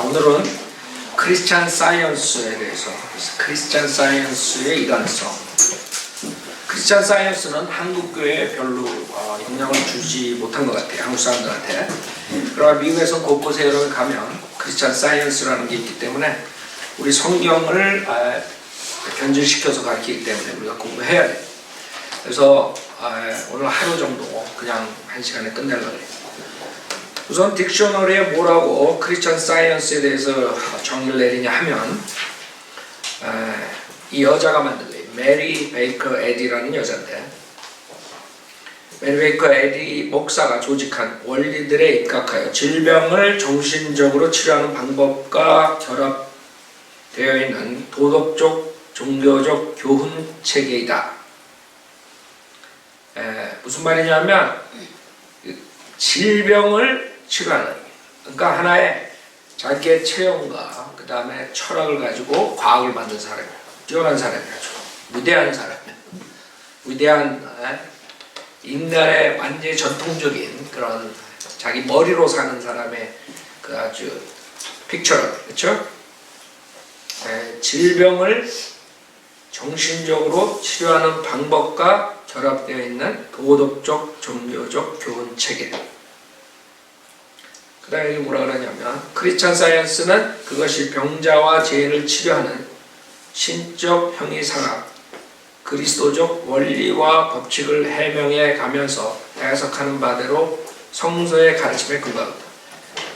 오늘은 크리스찬 사이언스에 대해서, 크리스찬 사이언스의 이관성. 크리스찬 사이언스는 한국 교회에 별로 영향을 주지 못한 것 같아요. 한국 사람들한테. 그러나 미국에서 곳곳에 여러 가면 크리스찬 사이언스라는 게 있기 때문에 우리 성경을 변질시켜서 가르치기 때문에 우리가 공부해야 돼요. 그래서 오늘 하루 정도 그냥 1시간에 끝내려고 해요. 우선 딕셔너리에 뭐라고 크리스찬 사이언스에 대해서 정의를 내리냐 하면 이 여자가 만든 거예요. 메리 베이커 에디라는 여자인데, 메리 베이커 에디 목사가 조직한 원리들에 입각하여 질병을 정신적으로 치료하는 방법과 결합되어 있는 도덕적, 종교적 교훈 체계이다. 무슨 말이냐면 질병을 치료하는, 그러니까 하나의 자기의 체험과 그 다음에 철학을 가지고 과학을 만든 사람이에요. 뛰어난 사람이죠. 위대한 사람이에요. 위대한 인간의 완전히 전통적인 그런 자기 머리로 사는 사람의 그 아주 픽처럼, 그렇죠? 질병을 정신적으로 치료하는 방법과 결합되어 있는 도덕적, 종교적 교훈 체계. 그 다음에 뭐라 그러냐면 크리스찬 사이언스는 그것이 병자와 죄를 치료하는 신적 형이상학, 그리스도적 원리와 법칙을 해명해 가면서 해석하는 바대로 성서의 가르침에 근거하고 있다.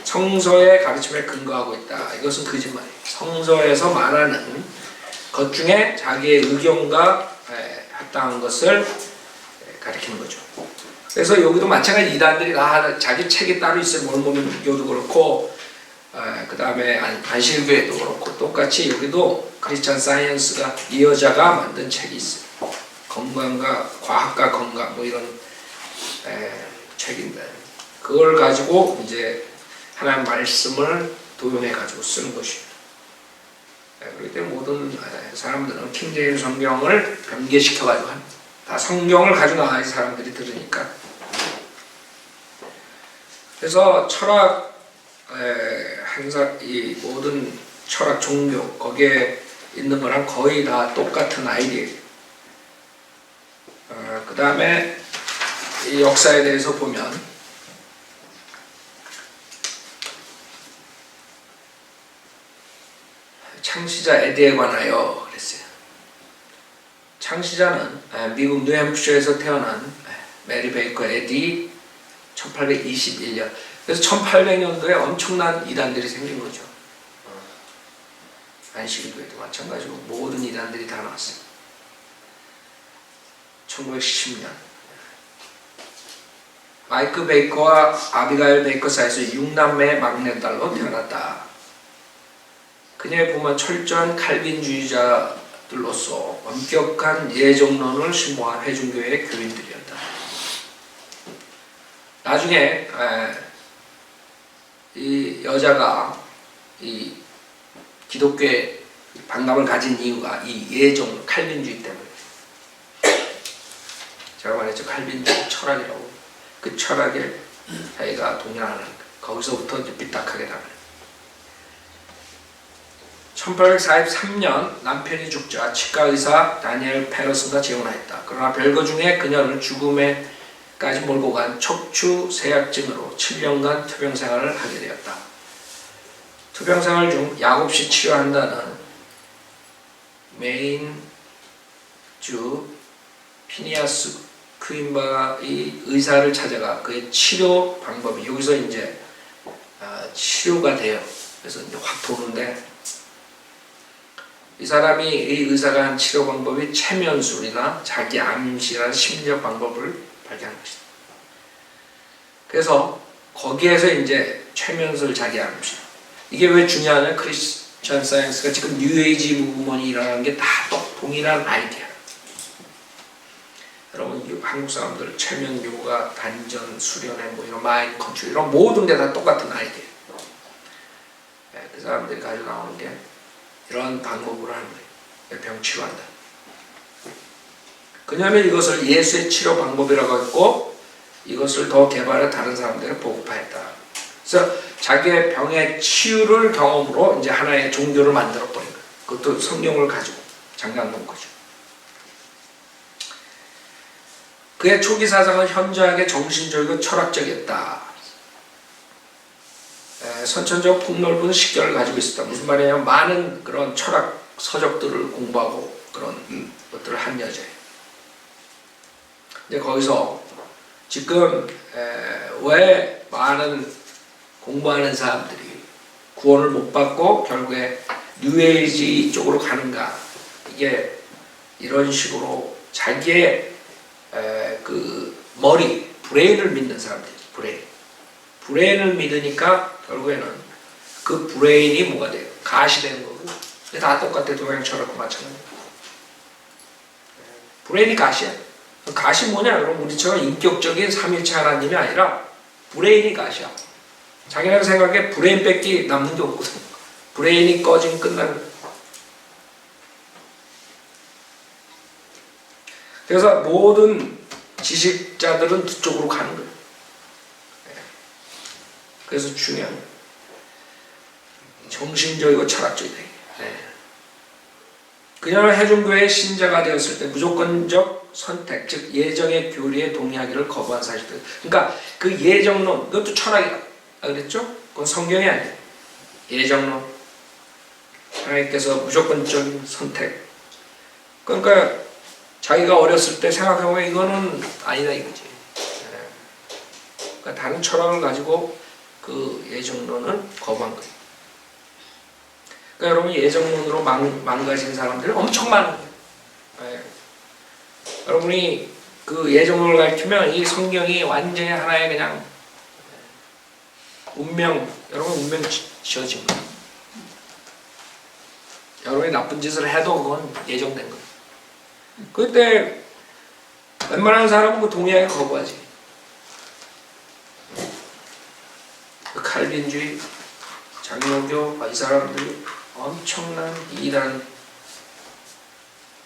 성서의 가르침에 근거하고 있다. 이것은 거짓말이에요. 성서에서 말하는 것 중에 자기의 의견과 합당한 것을 가리키는 거죠. 그래서 여기도 마찬가지 이단들이 다 자기 책이 따로 있어요. 몰몬교도 그렇고 그 다음에 안식교회도 그렇고 똑같이 여기도 크리스찬 사이언스가 이 여자가 만든 책이 있어요. 건강과 과학과 건강 뭐 이런 책인데 그걸 가지고 이제 하나님 말씀을 도용해 가지고 쓰는 것이에요. 그렇기 때문에 모든 사람들은 킹제임스 성경을 변개시켜 가지고 다 성경을 가지고 나와야지 사람들이 들으니까. 그래서 철학 이 모든 철학 종교 거기에 있는 거랑 거의 다 똑같은 아이디어예요. 그 다음에 이 역사에 대해서 보면 창시자 에디에 관하여 그랬어요. 창시자는 미국 뉴햄프셔에서 태어난 메리 베이커 에디 1821년. 그래서 1800년도에 엄청난 이단들이 생긴 거죠. 안식일교회도 마찬가지고 모든 이단들이 다 나왔어요. 1910년 마이크 베이커와 아비가일 베이커 사이에서 6남매의 막내딸로 태어났다. 그녀의 부모는 철저한 칼빈주의자들로서 엄격한 예정론을 신봉한 회중교회의 교인들이었다. 나중에 이 여자가 이 기독교에 반감을 가진 이유가 이 예정 칼빈주의 때문에. 제가 말했죠. 칼빈주의 철학이라고. 그 철학에 자기가 동의하는 거기서부터 이제 삐딱하게 나가요. 1843년 남편이 죽자 치과의사 다니엘 페러슨과 재혼하였다. 그러나 별거 중에 그녀를 죽음에까지 몰고 간 척추 세약증으로 7년간 투병 생활을 하게 되었다. 투병 생활 중 약 없이 치료한다는 메인주 피니아스 퀸바의 의사를 찾아가 그의 치료 방법이 여기서 이제 치료가 돼요. 그래서 이제 확 도는데 이 사람이 이 의사가 한 치료 방법이 최면술이나 자기 암시라는 심리적 방법을 발견한 것이다. 그래서 거기에서 이제 최면술 자기 암시. 이게 왜 중요하냐면 크리스찬 사이언스가 지금 뉴에이지 무브먼이 일어나는 게 다 동일한 아이디어. 여러분 한국 사람들 최면 요가, 단전, 수련회 뭐 이런 마인드 컨트롤 이런 모든 게 다 똑같은 아이디어. 그 사람들이 가지고 나오는 게 이런 방법으로 하는 거예요. 병 치료한다. 그녀는 이것을 예수의 치료 방법이라고 했고 이것을 더 개발해 다른 사람들에게 보급하였다. 그래서 자기의 병의 치유를 경험으로 이제 하나의 종교를 만들어 버린 거예요. 그것도 성경을 가지고 장난 놓은 거죠. 그의 초기 사상은 현저하게 정신적이고 철학적이었다. 선천적 폭넓은 식견을 가지고 있었다. 무슨 말이냐면 많은 그런 철학 서적들을 공부하고 그런 것들을 한 여자예요. 근데 거기서 지금 왜 많은 공부하는 사람들이 구원을 못 받고 결국에 뉴에이지 쪽으로 가는가? 이게 이런 식으로 자기의 그 머리, 브레인을 믿는 사람들이죠. 브레인을 믿으니까 결국에는 그 브레인이 뭐가 돼요? 가시되는 거고. 다 똑같아. 동양 철학과 마찬가지예요. 브레인이 가시야. 가시 뭐냐? 그럼 우리처럼 인격적인 삼일체 하나님이 아니라 브레인이 가시야. 자기네가 생각에 브레인 뺏기 남는 게 없거든. 브레인이 꺼지면 끝나는 거야. 그래서 모든 지식자들은 그쪽으로 가는 거예요. 그래서 중요한 거예요. 정신적이고 철학적이다. 그녀는 해중교회의 신자가 되었을 때 무조건적 선택, 즉 예정의 교리에 동의하기를 거부한 사실들. 그러니까 그 예정론, 그것도 철학이다. 그랬죠? 그건 성경이 아니에요. 예정론. 하나님께서 무조건적인 선택. 그러니까 자기가 어렸을 때 생각해보면 이거는 아니다 이거지. 그러니까 다른 철학을 가지고 그 예정론을 거부한 거예요. 그러니까 여러분 예정론으로 망가진 사람들이 엄청 많은 거예요. 여러분이 그 예정론을 가르치면 이 성경이 완전히 하나의 그냥 여러분 운명 지어진 거예요. 여러분이 나쁜 짓을 해도 그건 예정된 거예요. 그때 웬만한 사람은 그 동의하기 거부하지. 그 칼빈주의, 장로교, 이 사람들이 엄청난 이단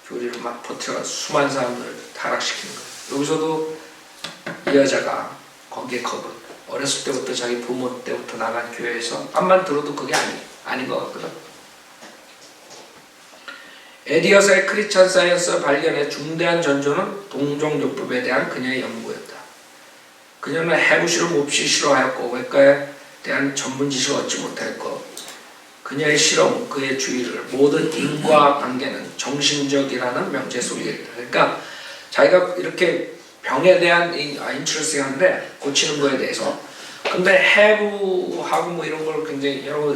교리를 막 퍼뜨려서 수많은 사람들을 타락시키는 거예요. 여기서도 이 여자가 거기에 어렸을 때부터 자기 부모 때부터 나간 교회에서 암만 들어도 그게 아닌 것 같거든. 에디어스의 크리스천 사이언스 발견의 중대한 전조는 동종요법에 대한 그녀의 연구였다. 그녀는 해부시를 몹시 싫어하였고 외과에 대한 전문 지식을 얻지 못하였고 그녀의 실험, 그의 주의를 모든 인과관계는 정신적이라는 명제 속에 있다. 그러니까 자기가 이렇게 병에 대한 인트레스팅한데 고치는 거에 대해서 근데 해부하고 뭐 이런 걸 굉장히 여러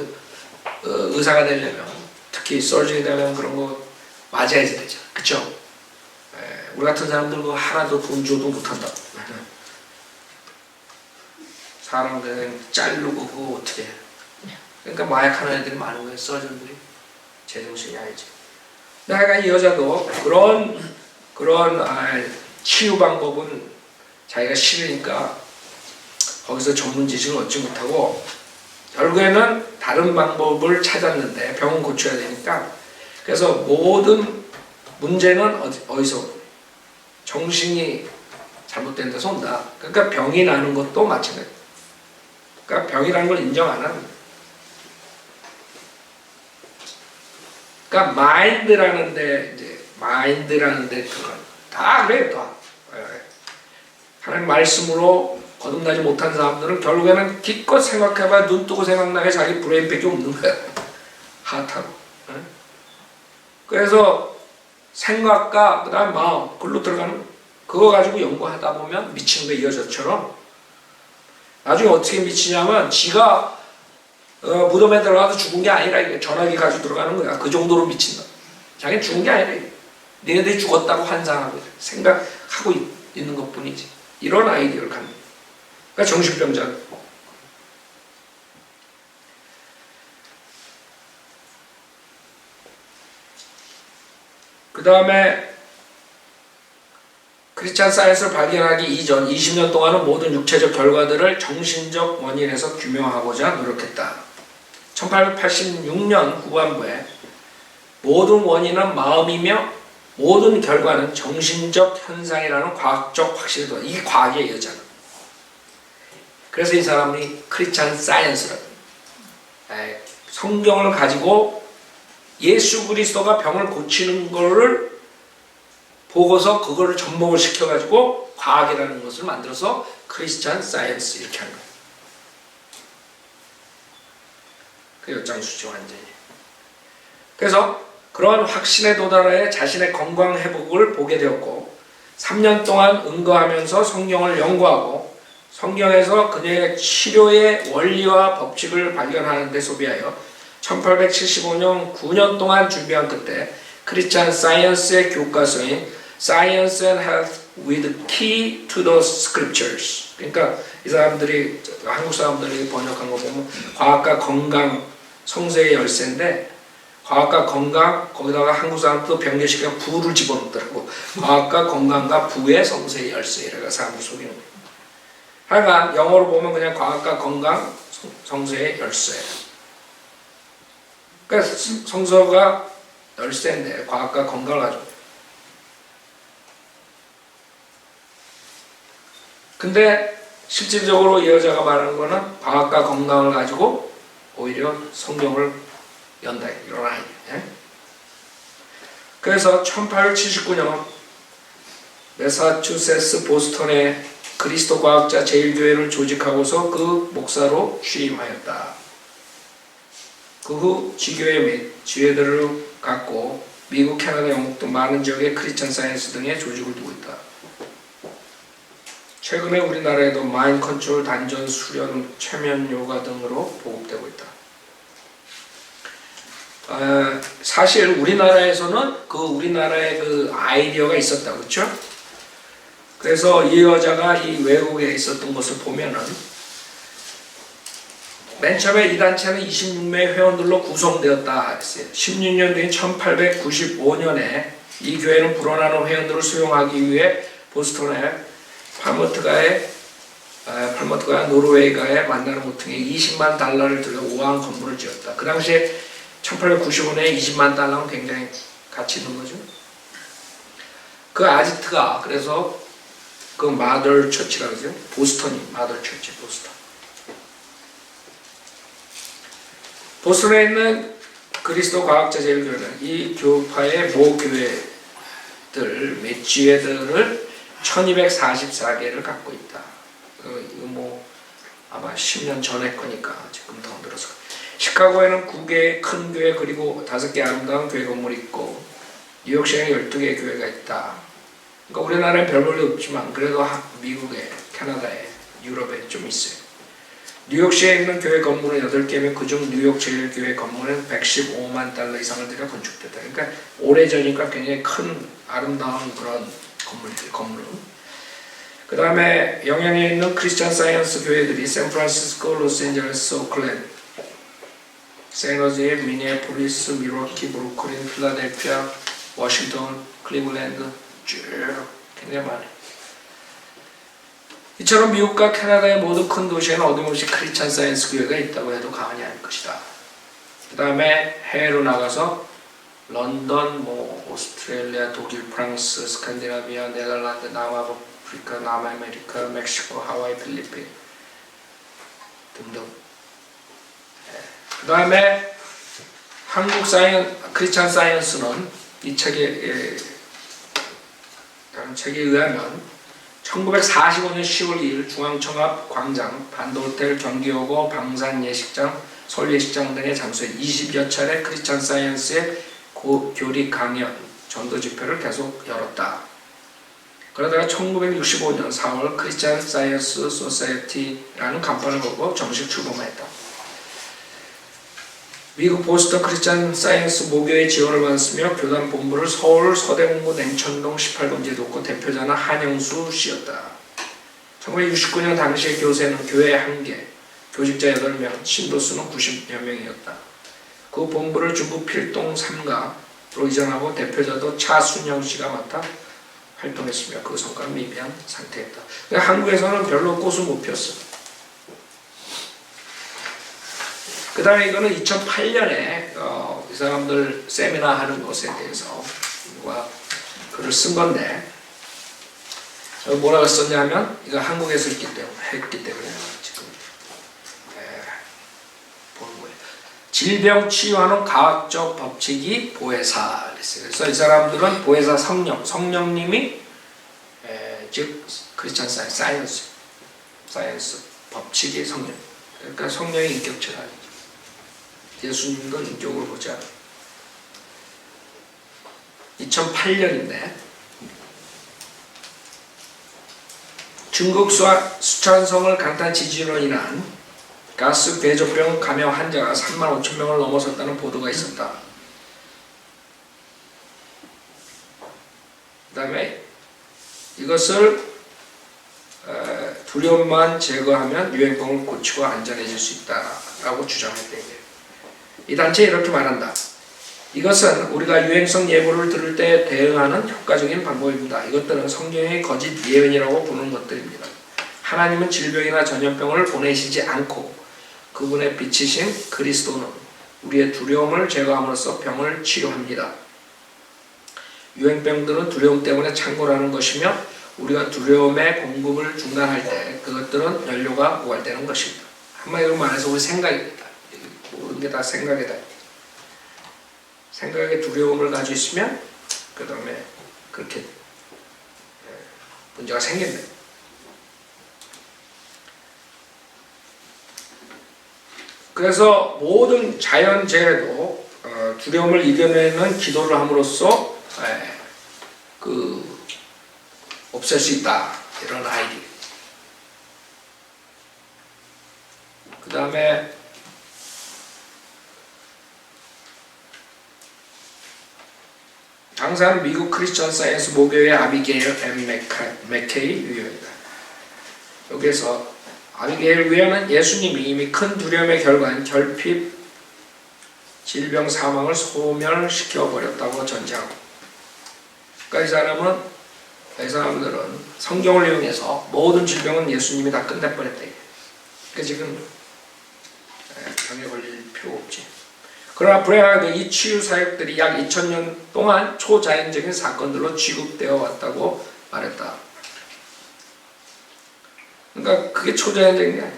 의사가 되려면 특히 서전이 되면 그런 거 맞아야지 되죠. 그쵸? 우리 같은 사람들 그거 하나도 돈 줘도 못한다. 사람 그냥 자르고 그거 어떻게 해. 그러니까 마약하는 애들이 많은 거예요. 서전들이. 제정신이 아니지. 내가 이 여자도 그런 치유 방법은 자기가 싫으니까 거기서 전문 지식을 얻지 못하고 결국에는 다른 방법을 찾았는데 병은 고쳐야 되니까 그래서 모든 문제는 어디서 오냐? 정신이 잘못된 데서 온다. 그러니까 병이 나는 것도 마찬가지야. 그러니까 병이라는 걸 인정 안 하는 거야. 그러니까 마인드라는 데 들어가. 다 그래요, 다. 하나님 말씀으로 거듭나지 못한 사람들은 결국에는 기껏 생각해봐 눈 뜨고 생각나게 자기 브레인밖에 없는 거야. 하타로. 그래서 생각과 그 다음 마음, 글로 들어가는 그거 가지고 연구하다 보면 미치는 거야, 이 여자처럼. 나중에 어떻게 미치냐면 지가 무덤에 들어가서 죽은 게 아니라 이게 전화기 가지고 들어가는 거야. 그 정도로 미친다. 자기는 죽은 게 아니라 이게. 너희들이 죽었다고 환상하고 생각하고 있는 것 뿐이지. 이런 아이디어를 갖는 거야. 그러니까 정신병자. 그 다음에 크리스찬 사이언스를 발견하기 이전 20년 동안은 모든 육체적 결과들을 정신적 원인에서 규명하고자 노력했다. 1886년 후반부에 모든 원인은 마음이며 모든 결과는 정신적 현상이라는 과학적 확신이 더. 이게 과학의 여자는. 그래서 이 사람이 크리스찬 사이언스라고. 성경을 가지고 예수 그리스도가 병을 고치는 거를 보고서 그거를 접목을 시켜가지고 과학이라는 것을 만들어서 크리스찬 사이언스 이렇게 한 거예요. 그 역장수죠 완전히. 그래서 그러한 확신에 도달해 자신의 건강 회복을 보게 되었고 3년 동안 은거하면서 성경을 연구하고 성경에서 그녀의 치료의 원리와 법칙을 발견하는 데 소비하여 1875년 9년 동안 준비한 끝에 크리스찬 사이언스의 교과서인 Science and Health with Key to the Scriptures. 그러니까 이 사람들이 한국 사람들이 번역한 거 보면 과학과 건강 성서의 열쇠인데 과학과 건강 거기다가 한국 사람도 변개시켜 부를 집어넣더라고. 과학과 건강과 부의 성서의 열쇠 이래가 사람을 속이는 거예요. 하여간 영어로 보면 그냥 과학과 건강 성서의 열쇠. 그러니까 성서가 열쇠인데 과학과 건강을 가지고. 근데 실질적으로 이 여자가 말하는 거는 과학과 건강을 가지고 오히려 성경을 연다 이런 아이예요. 그래서 1879년 매사추세츠 보스턴의 그리스도 과학자 제일교회를 조직하고서 그 목사로 취임하였다. 그 후 지교회 및 지회들을 갖고 미국, 캐나다, 영국 등 많은 지역의 크리스천 사이언스 등의 조직을 두고 있다. 최근에 우리나라에도 마인 컨트롤, 단전, 수련, 최면 요가 등으로 보급되고 있다. 사실 우리나라에서는 우리나라의 그 아이디어가 있었다, 그렇죠? 그래서 이 여자가 이 외국에 있었던 것을 보면은 맨 처음에 이 단체는 26명의 회원들로 구성되었다 했어요. 16년 뒤인 1895년에 이 교회는 불어나는 회원들을 수용하기 위해 보스턴의 팔머트가의 노르웨이가의 만나는 모퉁이에 20만 달러를 들여 우아한 건물을 지었다. 그 당시에 1895년에 20만 달러는 굉장히 가치 있는 거죠. 그 아지트가 그래서 그 마더 처치라고 그러죠. 보스턴이 마더 처치 보스턴. 보스턴에 있는 그리스도 과학자 제일교회는 이 교파의 모교회들 몇 지회들을 1244개를 갖고 있다. 이거 아마 10년 전에 거니까 지금 더 늘어서. 시카고에는 9개의 큰 교회 그리고 5개 아름다운 교회 건물이 있고 뉴욕시에 12개의 교회가 있다. 그러니까 우리나라엔 별 볼일 없지만 그래도 미국에, 캐나다에, 유럽에 좀 있어요. 뉴욕시에 있는 교회 건물은 8개면 그중 뉴욕 제일교회 건물은 115만 달러 이상을 들여 건축됐다. 그러니까 오래전이니까 굉장히 큰 아름다운 그런 건물은. 그 다음에 영향에 있는 크리스찬 사이언스 교회들이 샌프란시스코, 로스앤젤레스, 오클랜드, 샌호제, 미니애폴리스, 밀워키, 브루클린, 필라델피아, 워싱턴, 클리블랜드 쭉 굉장히 많아요. 이처럼 미국과 캐나다의 모든 큰 도시에는 어김없이 크리스찬 사이언스 교회가 있다고 해도 과언이 아닐 것이다. 그 다음에 해외로 나가서 런던, 오스트레일리아, 독일, 프랑스, 스칸디나비아, 네덜란드, 남아프리카, 남아메리카, 멕시코, 하와이, 필리핀 등등. 그 다음에 한국 크리스찬 사이언스는 이 책에 의하면 1945년 10월 2일 중앙청 앞 광장, 반도호텔, 경기여고, 방산 예식장, 서울 예식장 등의 장소에 20여 차례 크리스찬 사이언스의 교리 강연, 전도 집회를 계속 열었다. 그러다가 1965년 4월 크리스찬 사이언스 소사이어티라는 간판을 걸고 정식 출범했다. 미국 보스턴 크리스찬 사이언스 모교의 지원을 받았으며 교단 본부를 서울 서대문구 냉천동 18번지에 뒀고 대표자는 한영수 씨였다. 1969년 당시의 교세는 교회 1개, 교직자 8명, 신도수는 90여 명이었다. 그 본부를 중구 필동 3가로 이전하고 대표자도 차순영 씨가 맡아 활동했으며 그 성과는 미비한 상태였다. 그러니까 한국에서는 별로 꽃을 못 피웠어. 그 다음에 이거는 2008년에 이 사람들 세미나 하는 것에 대해서 글을 쓴 건데 뭐라고 썼냐면 이거 한국에서 했기 때문에 지금 보는 거예요. 질병 치유하는 과학적 법칙이 보혜사. 그래서 이 사람들은 보혜사 성령님이 즉 크리스찬 사이언스 법칙이 성령. 그러니까 성령의 인격체가 아니죠. 예수님도 인격으로 보자. 2008년인데 중국 수촨성을 강탄 지진으로 인한 가스 괴조병 감염 환자가 3만 5천 명을 넘어섰다는 보도가 있었다. 그 다음에 이것을 두려움만 제거하면 유행병을 고치고 안전해질 수 있다라고 주장했대. 이 단체에 이렇게 말한다. 이것은 우리가 유행성 예보를 들을 때 대응하는 효과적인 방법입니다. 이것들은 성경의 거짓 예언이라고 부르는 것들입니다. 하나님은 질병이나 전염병을 보내시지 않고 그분의 빛이신 그리스도는 우리의 두려움을 제거함으로써 병을 치료합니다. 유행병들은 두려움 때문에 창궐하는 것이며 우리가 두려움의 공급을 중단할 때 그것들은 연료가 고갈되는 것입니다. 한마디로 말해서 우리 생각입니다. 모든 게 다 생각이다. 생각에 두려움을 가지고 있으면 그 다음에 그렇게 문제가 생긴다. 그래서 모든 자연재해도 두려움을 이겨내는 기도를 함으로써 없앨 수 있다. 이런 아이디어. 그 다음에 장사는 미국 크리스천 사이언스 모교의 아비게일 M. 맥케이 위원이다. 여기에서 아비게일 위원은 예수님이 이미 큰 두려움의 결과인 결핍, 질병, 사망을 소멸시켜버렸다고 전제하고, 그러니까 이 사람들은 성경을 이용해서 모든 질병은 예수님이 다 끝내버렸다. 그러니까 지금 병에 걸릴 필요 없지. 그러나 불행하게 이 치유 사역들이 약 2000년 동안 초자연적인 사건들로 취급되어 왔다고 말했다. 그러니까 그게 초자연적인 게 아니야.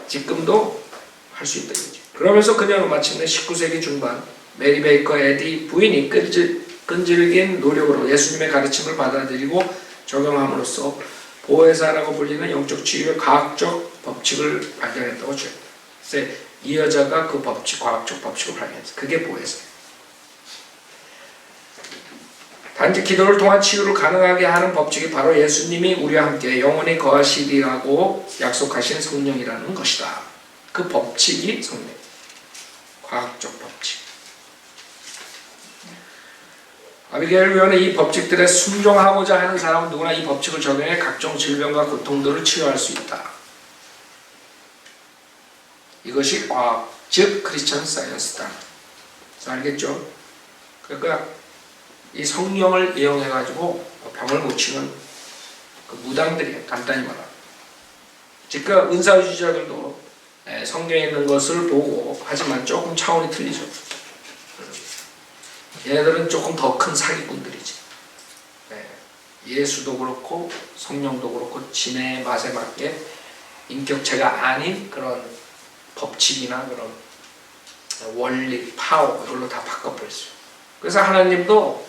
지금도 할 수 있다. 그러면서 그녀는 마침내 19세기 중반 메리 베이커 에디 부인이 끈질긴 노력으로 예수님의 가르침을 받아들이고 적용함으로써 보혜사라고 불리는 영적 치유의 과학적 법칙을 발견했다고 주장했다. 이 여자가 그 과학적 법칙을 발견했어. 그게 보혜사예요. 단지 기도를 통한 치유를 가능하게 하는 법칙이 바로 예수님이 우리와 함께 영원히 거하시리라고 약속하신 성령이라는 것이다. 그 법칙이 성령. 과학적 법칙. 아비게일 위원은 이 법칙들에 순종하고자 하는 사람은 누구나 이 법칙을 적용해 각종 질병과 고통들을 치유할 수 있다. 이것이 과학, 즉 크리스천 사이언스다. 알겠죠? 그러니까 이 성령을 이용해가지고 병을 고치는 그 무당들이에요. 간단히 말하면. 즉 은사주의자들도 성경에 있는 것을 보고 하지만 조금 차원이 틀리죠. 얘네들은 조금 더 큰 사기꾼들이지. 예수도 그렇고 성령도 그렇고 진의 맛에 맞게 인격체가 아닌 그런 법칙이나 그런 원리, 파워 이걸로 다 바꿔버렸어요. 그래서 하나님도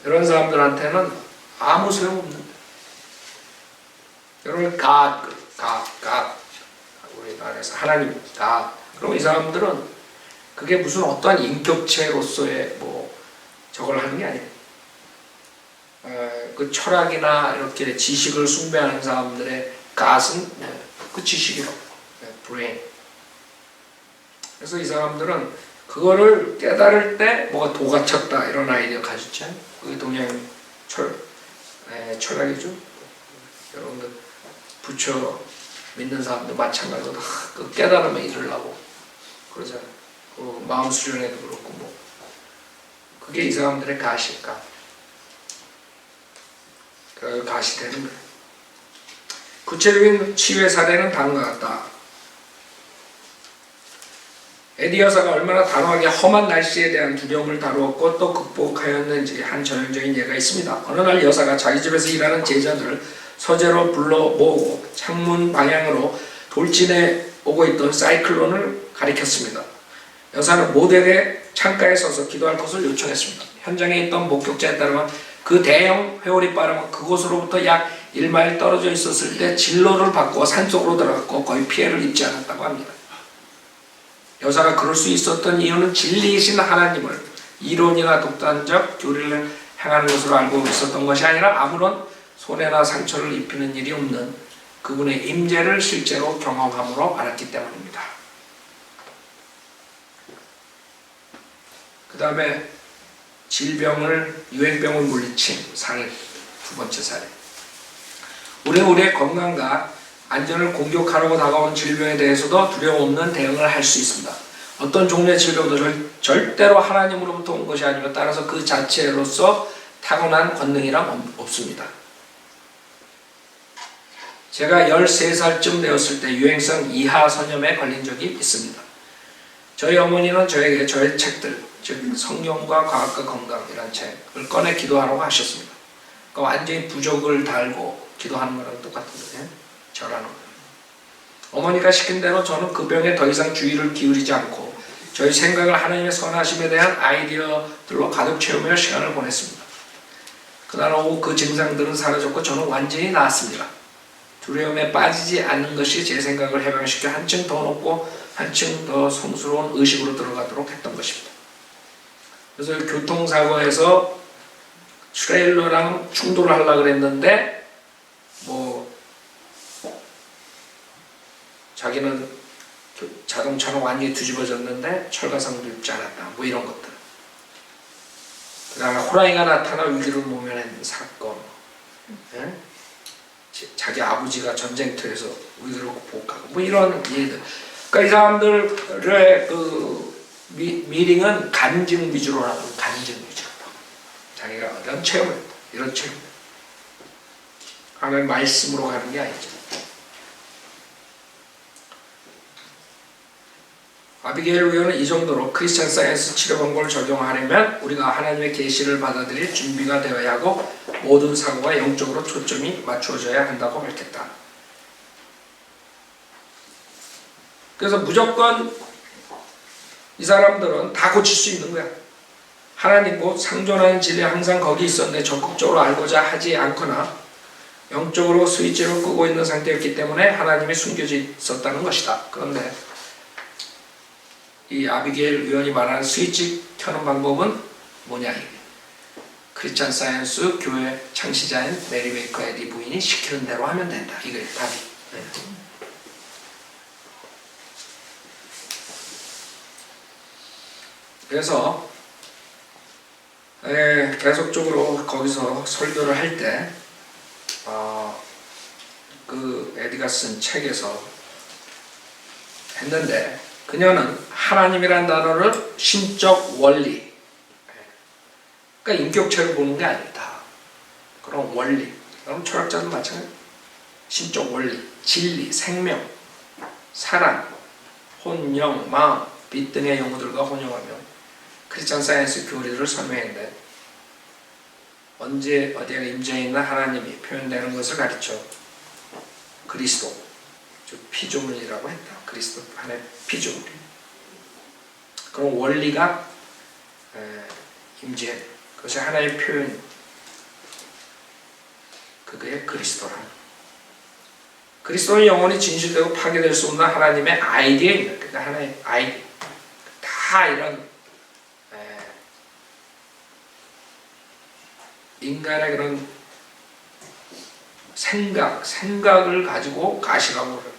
이런 사람들한테는 아무 소용없는데 여러분 God 우리나라에서 하나님 God 그럼 이 사람들은 그게 무슨 어떠한 인격체로서의 저걸 하는 게 아니에요. 그 철학이나 이렇게 지식을 숭배하는 사람들의 God은 그 지식이라고 브레인. 그래서 이 사람들은 그거를 깨달을 때 뭐가 도가 쳤다 이런 아이디어 가졌죠. 그게 동양 철학이죠. 여러분들 부처 믿는 사람들 마찬가지로 그 깨달으면 이르려고 그러잖아요. 그 마음 수련회도 그렇고 그게 이 사람들의 가시일까? 그 가시 되는 거예요. 구체적인 치유의 사례는 다음과 같다. 에디 여사가 얼마나 단호하게 험한 날씨에 대한 두려움을 다루었고 또 극복하였는지 한 전형적인 예가 있습니다. 어느 날 여사가 자기 집에서 일하는 제자들을 서재로 불러 모으고 창문 방향으로 돌진해 오고 있던 사이클론을 가리켰습니다. 여사는 모델의 창가에 서서 기도할 것을 요청했습니다. 현장에 있던 목격자에 따르면 그 대형 회오리 바람은 그곳으로부터 약 1마일 떨어져 있었을 때 진로를 바꾸어 산속으로 들어갔고 거의 피해를 입지 않았다고 합니다. 여사가 그럴 수 있었던 이유는 진리이신 하나님을 이론이나 독단적 교리를 행하는 것으로 알고 있었던 것이 아니라 아무런 손해나 상처를 입히는 일이 없는 그분의 임재를 실제로 경험함으로 알았기 때문입니다. 그 다음에 유행병을 물리친 사례, 두 번째 사례. 우리의 건강과 안전을 공격하려고 다가온 질병에 대해서도 두려움 없는 대응을 할 수 있습니다. 어떤 종류의 질병도 절대로 하나님으로부터 온 것이 아니고 따라서 그 자체로서 타고난 권능이란 없습니다. 제가 13살쯤 되었을 때 유행성 이하 선염에 걸린 적이 있습니다. 저희 어머니는 저에게 저의 책들, 즉 성경과 과학과 건강이라는 책을 꺼내 기도하라고 하셨습니다. 그러니까 완전히 부적을 달고 기도하는 거랑 똑같은 거예요. 절하는 거예요. 어머니가 시킨 대로 저는 그 병에 더 이상 주의를 기울이지 않고 저희 생각을 하나님의 선하심에 대한 아이디어들로 가득 채우며 시간을 보냈습니다. 그날 오후 그 증상들은 사라졌고 저는 완전히 나았습니다. 두려움에 빠지지 않는 것이 제 생각을 해방시켜 한층 더 높고 한층 더 성스러운 의식으로 들어가도록 했던 것입니다. 그래서 교통사고에서 트레일러랑 충돌을 하려고 그랬는데 자기는 자동차는 완전히 뒤집어졌는데 철가상도 입지 않았다. 이런 것들. 그 다음에 호랑이가 나타나 위기를 모면한 사건. 예? 자기 아버지가 전쟁터에서 위기를 극복하고 이런 일들. 그러니까 이 사람들의 미링은 간증 위주로 나오는 간증 위주로. 자기가 이런 체험을 했다. 이런 체험. 하나님 말씀으로 가는 게 아니죠. 아비게일 의원은 이 정도로 크리스찬 사이언스 치료 방법을 적용하려면 우리가 하나님의 계시를 받아들일 준비가 되어야 하고 모든 사고가 영적으로 초점이 맞추어져야 한다고 밝혔다. 그래서 무조건 이 사람들은 다 고칠 수 있는 거야. 하나님 곧 상존하는 진리 항상 거기 있었는데 적극적으로 알고자 하지 않거나 영적으로 스위치를 끄고 있는 상태였기 때문에 하나님이 숨겨져 있었다는 것이다. 그런데 이 아비게일 의원이 말하는 스위치 켜는 방법은 뭐냐? 크리스찬 사이언스 교회 창시자인 메리 베이커 에디 부인이 시키는 대로 하면 된다. 이게 답이. 네. 그래서 계속적으로 거기서 설교를 할 때 그 에디가 쓴 책에서 했는데 그녀는 하나님이라는 단어를 신적 원리, 그러니까 인격체를 보는 게 아니다. 그런 원리, 그럼 철학자도 마찬가지. 신적 원리, 진리, 생명, 사랑, 혼, 영, 마음, 빛 등의 용어들과 혼용하며 크리스찬 사이언스 교리를 설명했는데 언제 어디에 임재해 있는 하나님이 표현되는 것을 가르쳐 그리스도, 즉 피조물이라고 했다. 그리스도 안에 피조물. 그런 원리가 임재. 그것이 하나의 표현. 그게 그리스도라. 그리스도는 영원히 진실되고 파괴될 수 없는 하나님의 아이디어입니다. 그러니까 하나의 아이디어. 다 이런 인간의 그런 생각을 가지고 가시라고 그래요.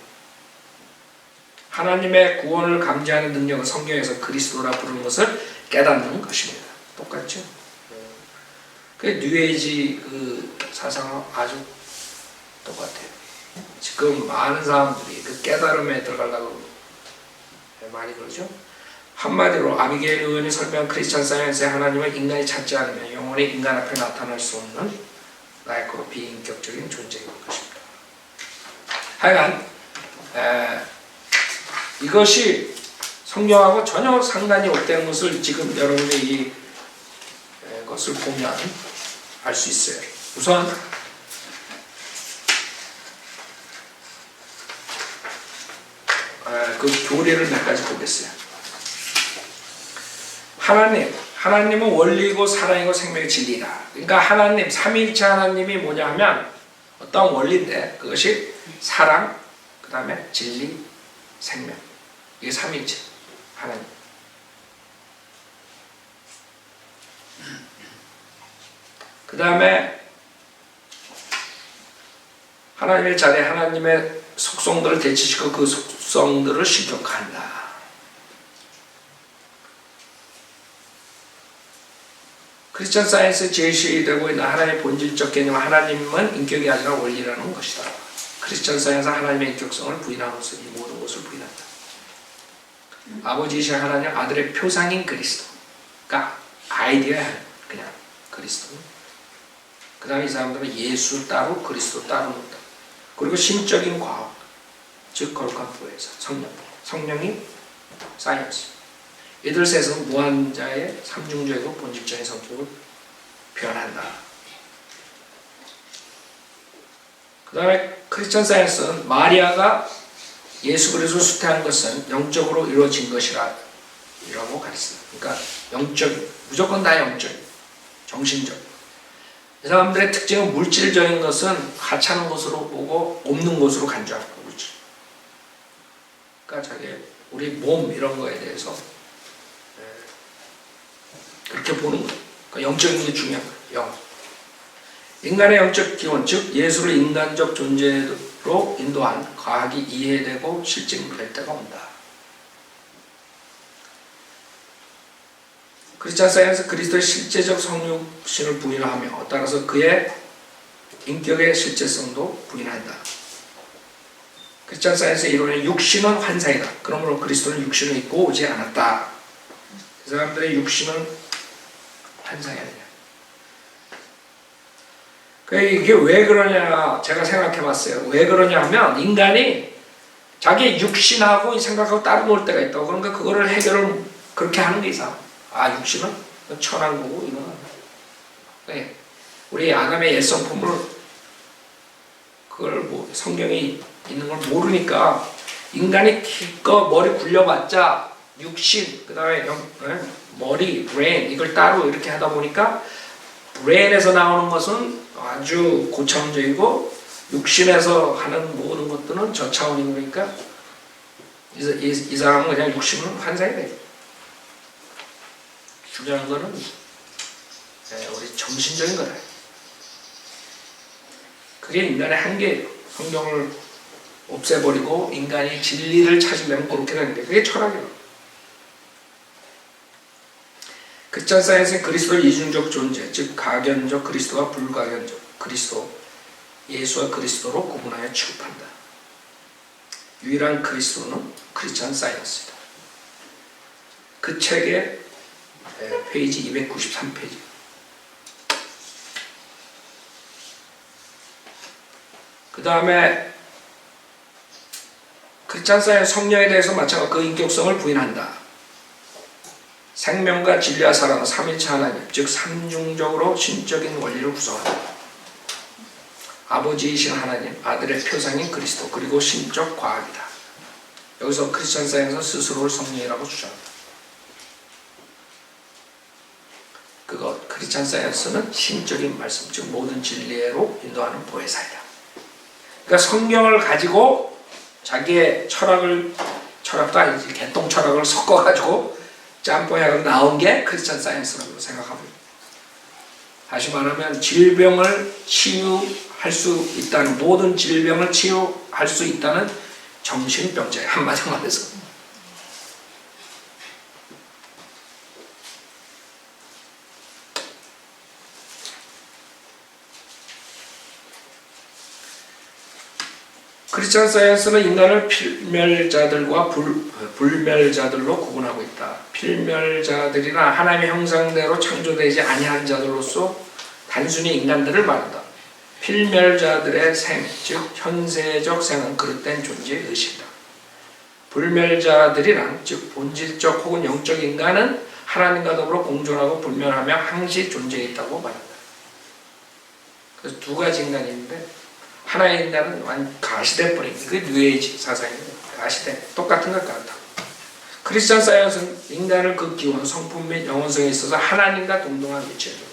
하나님의 구원을 감지하는 능력은 성경에서 그리스도라 부르는 것을 깨닫는 것입니다. 똑같죠? 그 뉴에이지 그 사상은 아주 똑같아요. 지금 많은 사람들이 그 깨달음에 들어가려고 많이 그러죠? 한마디로 아비게일 의원이 설명한 크리스찬 사이언스의 하나님은 인간이 찾지 않으면 영원히 인간 앞에 나타날 수 없는 나약하고 비인격적인 존재인 것입니다. 하여간 이것이 성경하고 전혀 상관이 없다는 것을 지금 여러분이 이것을 보면 알 수 있어요. 우선 그 교리를 몇 가지 보겠어요. 하나님은 원리이고 사랑이고 생명의 진리다. 그러니까 하나님, 삼위일체 하나님이 뭐냐 하면 어떤 원리인데 그것이 사랑, 그 다음에 진리, 생명. 이게 삼위일체 하나님. 그 다음에 하나님의 자리에 하나님의 속성들을 대치시키고 그 속성들을 실격한다. 크리스천 사이언스 제시되고 있는 하나님의 본질적 개념, 하나님은 인격이 아니라 원리라는 것이다. 크리스천 사이언스는 하나님의 인격성을 부인함으로써 이 모든 것을 부인한다. 아버지이신 하나님, 아들의 표상인 그리스도가 아이디어야 그냥 그리스도. 그 다음에 이 사람들은 예수 따로 그리스도 따로 논다. 그리고 신적인 과학, 즉 거룩한 부에서 성령이 사이언스. 이들 셋은 무한자의 삼중적이고 본질적인 성격을 표현한다. 그 다음에 크리스천 사이언스는 마리아가 예수 그리스도를 수태한 것은 영적으로 이루어진 것이라고 가르쳤습니다. 그러니까 영적, 무조건 다 영적, 정신적. 이 사람들의 특징은 물질적인 것은 하찮은 것으로 보고 없는 것으로 간주하고 물질. 그러니까 자기 우리 몸 이런 거에 대해서 그렇게 보는 거예요. 그러니까 영적인 게 중요한 거예요. 인간의 영적 기원, 즉 예수를 인간적 존재로 인도한 과학이 이해되고 실증될 때가 온다. 크리스천 사이언스 그리스도의 실제적 성육신을 부인하며 따라서 그의 인격의 실제성도 부인한다. 크리스천 사이언스의 이론은 육신은 환상이다. 그러므로 그리스도는 육신을 입고 오지 않았다. 그 사람들의 육신은 환상이 아니야. 이게 왜 그러냐 제가 생각해 봤어요. 왜 그러냐 하면 인간이 자기 육신하고 생각하고 따로 놀 때가 있다고. 그러니까 그거를 해결을 그렇게 하는 게 이상. 아, 육신은 천한 거고 이거는. 네. 우리 아담의 옛 성품을 그걸 뭐 성경이 있는 걸 모르니까 인간이 기껏 머리 굴려봤자 육신, 그 다음에 머리, 브레인 이걸 따로 이렇게 하다 보니까 브레인에서 나오는 것은 아주 고차원적이고 육신에서 하는 모든 것들은 저차원인 거니까 이 사람은 그냥 육신은 환상이 돼요. 중요한 거는 우리 정신적인 거다. 그게 인간의 한계예요. 성경을 없애버리고 인간이 진리를 찾으려면 그렇게 되는데 그게 철학이에요. 크리스천 사이언스는 그리스도의 이중적 존재, 즉 가견적 그리스도와 불가견적 그리스도, 예수와 그리스도로 구분하여 취급한다. 유일한 그리스도는 크리스천 사이언스이다. 그 책의 페이지 293페이지. 그 다음에 크리스천 사이언스 성령에 대해서 마찬가지로 그 인격성을 부인한다. 생명과 진리와 사랑은 삼위일체 하나님, 즉 삼중적으로 신적인 원리를 구성한다. 아버지이신 하나님, 아들의 표상인 그리스도, 그리고 신적 과학이다. 여기서 크리스천 사이언스는 스스로를 성령이라고 주장한다. 그것, 크리스천 사이언스는 신적인 말씀, 즉 모든 진리로 인도하는 보혜사이다. 그러니까 성경을 가지고 자기의 철학도 아니지, 개똥 철학을 섞어가지고 짬뽕해서 나온 게 크리스천 사이언스라고 생각합니다. 다시 말하면 질병을 치유할 수 있다는, 모든 질병을 치유할 수 있다는 정신병자예요. 한마디 말해서. 크리스천 사이언스는 인간을 필멸자들과 불멸자들로 구분하고 있다. 필멸자들이나 하나님의 형상대로 창조되지 아니한 자들로서 단순히 인간들을 말한다. 필멸자들의 생, 즉 현세적 생은 그릇된 존재의 의식이다. 불멸자들이란 즉 본질적 혹은 영적 인간은 하나님과 더불어 공존하고 불멸하며 항시 존재해 있다고 말한다. 그래서 두 가지 인간이 있는데 하나의 인간은 가시돼 버린 게 그게 뉴에이지 사상입니다. 아시대? 똑같은 것 같다. 크리스천 사이언스는 인간을 그 기원, 성품 및 영혼성에 있어서 하나님과 동등한 위치에 둔다.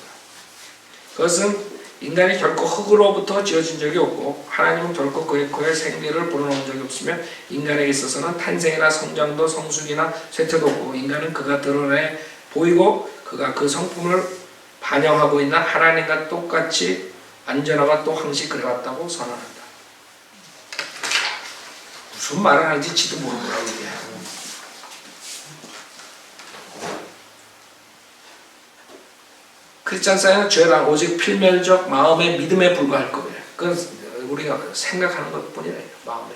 그것은 인간이 결코 흙으로부터 지어진 적이 없고 하나님은 결코 그의 생기를 불어넣은 적이 없으며 인간에게 있어서는 탄생이나 성장도 성숙이나 쇠퇴도 없고 인간은 그가 드러내 보이고 그가 그 성품을 반영하고 있는 하나님과 똑같이 안전하고 또 항시 그래왔다고 선언한다. 무슨 말을 하는지 지도 모르더라고 이게. 크리스찬 사이언은 죄란 오직 필면적 마음의 믿음에 불과할 거예요. 그건 우리가 생각하는 것 뿐이에요. 마음에.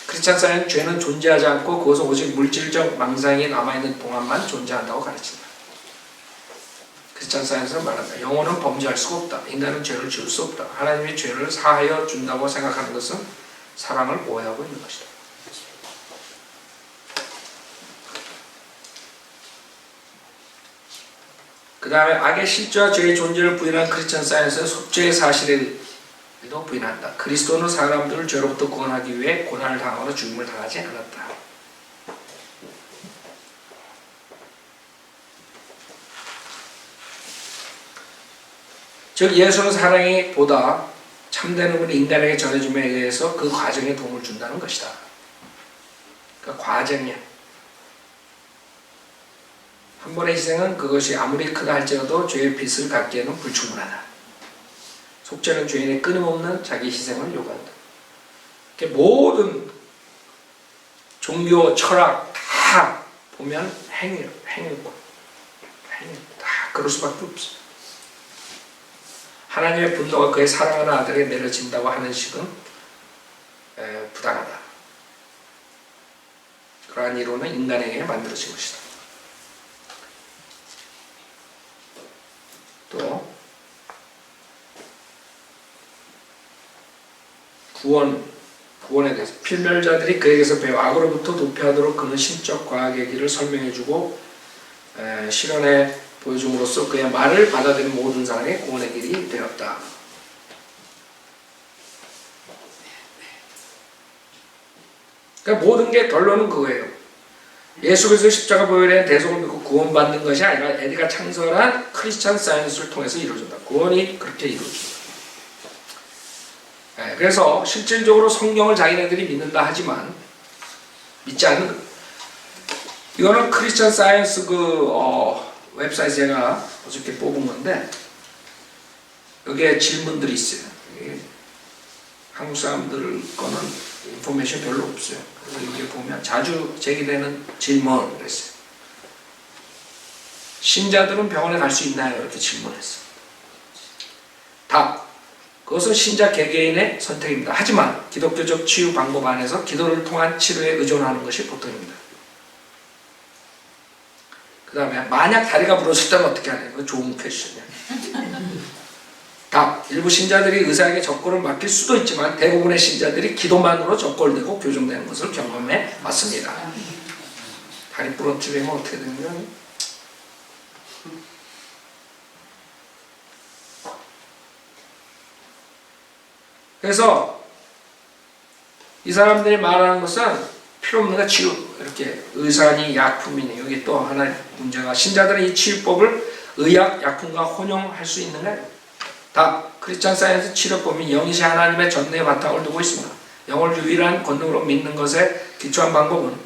크리스찬 사이언은 죄는 존재하지 않고 그것은 오직 물질적 망상이 남아있는 동안만 존재한다고 가르친다. 크리스찬 사이언스는 말한다. 영혼은 범죄할 수가 없다. 인간은 죄를 지을 수 없다. 하나님이 죄를 사하여 준다고 생각하는 것은 사랑을 오해하고 있는 것이다. 그 다음에 악의 실제와 죄의 존재를 부인한 크리스천 사이언스는 속죄의 사실에도 부인한다. 그리스도는 사람들을 죄로부터 구원하기 위해 고난을 당하거나 죽음을 당하지 않았다. 즉 예수는 사랑이 보다 참된 의미를 인간에게 전해줌에 의해서 그 과정에 도움을 준다는 것이다. 그러니까 과정이야. 한 번의 희생은 그것이 아무리 크다 할지라도 죄의 빚을 갚기에는 불충분하다. 속죄는 죄인의 끊임없는 자기 희생을 요구한다. 모든 종교, 철학 다 보면 행위고 다 그럴 수밖에 없어. 하나님의 분노가 그의 사랑하는 아들에게 내려진다고 하는 식은 부당하다. 그러한 이론은 인간에게 만들어진 것이다. 또 구원에 대해서 필멸자들이 그에게서 배워 악으로부터 도피하도록 그는 신적 과학의 길을 설명해주고 실현해 보여줌으로써 그의 말을 받아들인 모든 사람의 구원의 길이 되었다. 그러니까 모든 게 결론은 그거예요. 예수 그리스도의 십자가 보혈에 대한 대속을 믿고 구원받는 것이 아니라 에디가 창설한 크리스천 사이언스를 통해서 이루어진다. 구원이 그렇게 이루어진다. 그래서 실질적으로 성경을 자기네들이 믿는다 하지만 믿지 않는 거예요. 이거는 크리스천 사이언스 웹사이트 제가 어저께 뽑은 건데 여기에 질문들이 있어요. 한국 사람들 거는 인포메이션 별로 없어요. 그래서 여기 보면 자주 제기되는 질문 그랬어요. 신자들은 병원에 갈 수 있나요? 이렇게 질문했어요. 답. 그것은 신자 개개인의 선택입니다. 하지만 기독교적 치유 방법 안에서 기도를 통한 치료에 의존하는 것이 보통입니다. 그 다음에 만약 다리가 부러졌다면 어떻게 하냐? 이거 좋은 퀘스천이야. 답. 일부 신자들이 의사에게 적골을 맡길 수도 있지만 대부분의 신자들이 기도만으로 적골되고 교정되는 것을 경험해 왔습니다. 다리 부러뜨리면 어떻게 되는 거야? 그래서 이 사람들이 말하는 것은 필요 없는 거 치유. 이렇게 의사니 약품이니 여기 또 하나의 문제가 신자들은 이 치유법을 의학, 약품과 혼용할 수 있는가요? 답. 크리스천 사이언스 치료법이 영이시 하나님의 전능의 바탕을 두고 있습니다. 영을 유일한 권능으로 믿는 것에 기초한 방법은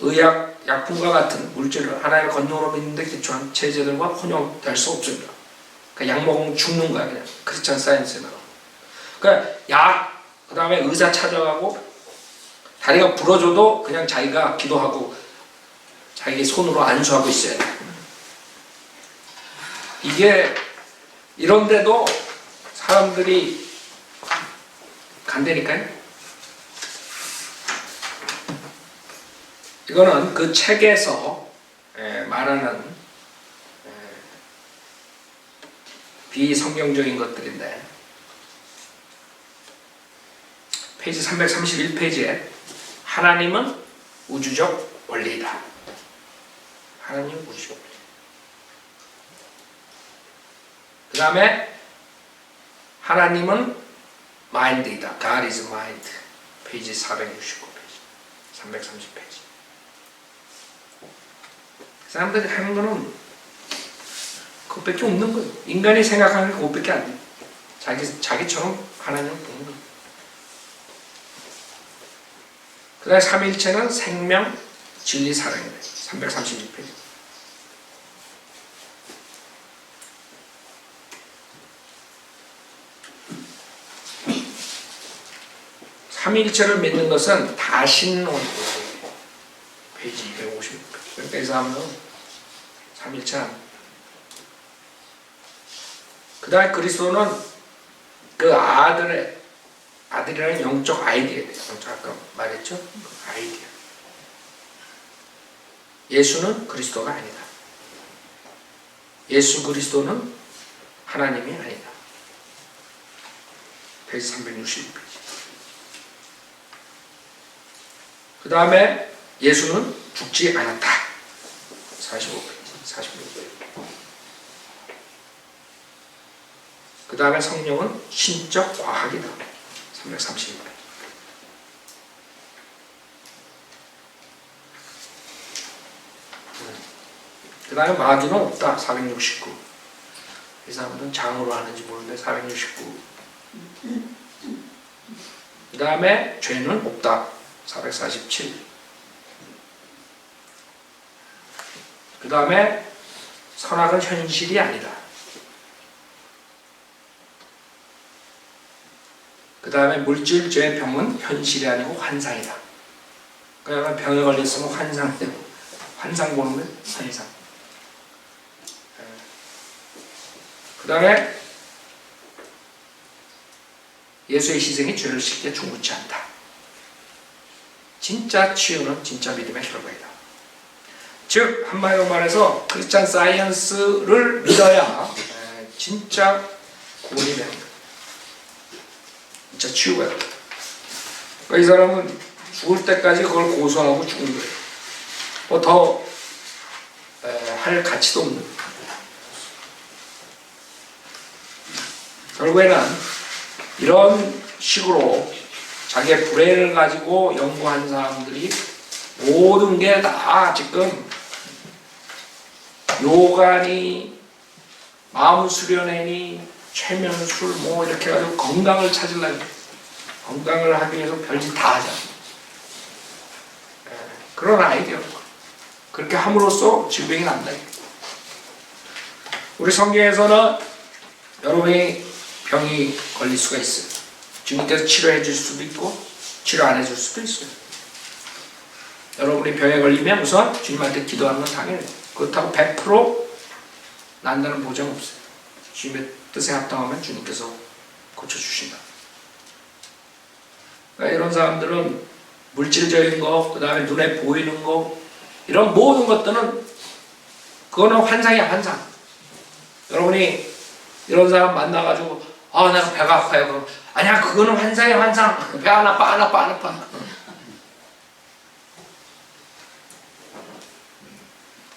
의학, 약품과 같은 물질을 하나님의 권능으로 믿는 데 기초한 체제들과 혼용될 수 없습니다. 그러니까 약 먹으면 죽는 거야 그냥. 크리스천 사이언스는. 그러니까 약, 그 다음에 의사 찾아가고 다리가 부러져도 그냥 자기가 기도하고 자기 손으로 안수하고 있어야 돼. 이게 이런데도 사람들이 간다니까요. 이거는 그 책에서 말하는 비성경적인 것들인데 페이지 331페이지에 하나님은 우주적 원리이다. 하나님은 우주적 원리. 그 다음에 하나님은 마인드이다. God is mind. 페이지 469페이지, 330페이지. 사람들이 하는 거는 그것밖에 없는 거예요. 인간이 생각하는 게 그것밖에 안 돼요. 자기처럼 하나님을 보는 거예요. 그 다음에 삼위일체는 생명, 진리, 사랑이에요. 336페이지. 삼위일체를 믿는 것은 다신론이에요. 페이지 250. 그러니까 이 사람은 삼위일체 아닙니다. 그 다음에 그리스도는 그 아들이라는 영적 아이디어예요. 아까 말했죠? 그 아이디어. 예수는 그리스도가 아니다. 예수 그리스도는 하나님이 아니다. 페이지 362페이지. 그 다음에 예수는 죽지 않았다. 45페이지, 46페이지. 그 다음에 성령은 신적 과학이다. 332페이지. 그 다음에 마귀는 없다. 469. 이 사람들은 장으로 하는지 모르는데 469. 그 다음에 죄는 없다. 447. 그 다음에 선악은 현실이 아니다. 그 다음에 물질죄의 병은 현실이 아니고 환상이다. 그러니까 병에 걸렸으면 환상 보는 거예요. 환상. 그 다음에 예수의 희생이 죄를 씻게 충분치 않다. 진짜 치유는 진짜 믿음의 결과이다. 즉 한마디로 말해서 크리스찬 사이언스를 믿어야 진짜 구원이 됩니다. 진짜 치유가 됩니다. 그러니까 이 사람은 죽을 때까지 그걸 고수하고 죽는 거예요. 뭐 더 할 가치도 없는. 결국에는 이런 식으로 자기의 불행을 가지고 연구한 사람들이 모든 게 다 지금 요가니 마음 수련회니 최면술 뭐 이렇게 해가지고 건강을 찾으려고 건강을 하기 위해서 별짓 다 하자. 그런 아이디어. 그렇게 함으로써 질병이 난다. 우리 성경에서는 여러분이 병이 걸릴 수가 있어요. 주님께서 치료해 줄 수도 있고 치료 안 해줄 수도 있어요. 여러분이 병에 걸리면 우선 주님한테 기도하는 건 당연해요. 그렇다고 100% 난다는 보장 없어요. 주님의 뜻에 합당하면 주님께서 고쳐주신다. 그러니까 이런 사람들은 물질적인 거, 그 다음에 눈에 보이는 거, 이런 모든 것들은 그거는 환상이야, 환상. 여러분이 이런 사람 만나가지고 내가 배가 아파요. 아니야, 그거는 환상이야, 환상. 배 안 아파, 안 아파, 안 아파.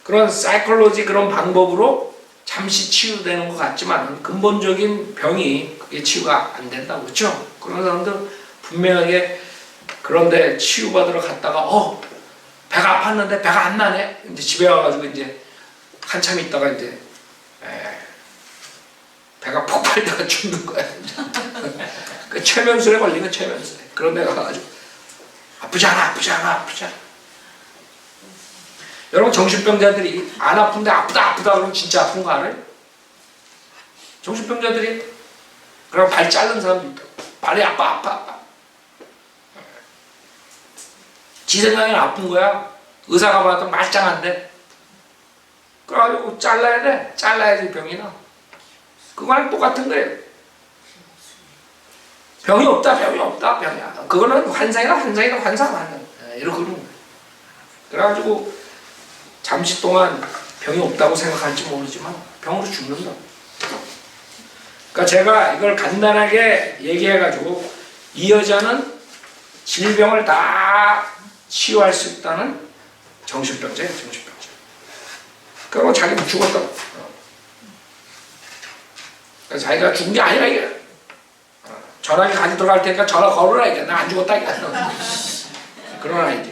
그런 사이콜로지 그런 방법으로 잠시 치유되는 것 같지만 근본적인 병이 그게 치유가 안 된다고. 그렇죠? 그런 사람들 분명하게 그런데 치유받으러 갔다가 배가 아팠는데 배가 안 나네. 이제 집에 와가지고 이제 한참 있다가 이제 배가 폭발되가 죽는 거야. 그 최면술에 걸리면 최면술에. 그런 데가 가가지고 아프지 않아. 여러분 정신병자들이 안 아픈데 아프다 그러면 진짜 아픈 거 알아요? 정신병자들이 그럼 발 자른 사람도 있다. 발이 아파. 지 생각에는 아픈 거야. 의사가 봐도 말짱한데. 그래가지고 잘라야 돼. 잘라야지 병이 나. 그거랑 똑같은 거예요. 병이 없다. 병이야. 그거는 환상이다. 환상. 이렇게 그러는 거예요. 그래가지고 잠시 동안 병이 없다고 생각할지 모르지만 병으로 죽는다. 그러니까 제가 이걸 간단하게 얘기해가지고 이 여자는 질병을 다 치유할 수 있다는 정신병자예요. 그리고 자기도 죽었다고. 그러니까 자기가 죽은 게 아니라 이게. 전화기 가지고 들어갈 테니까 전화 걸어라 이게. 나 안 죽었다 이게. 그런 아이디어.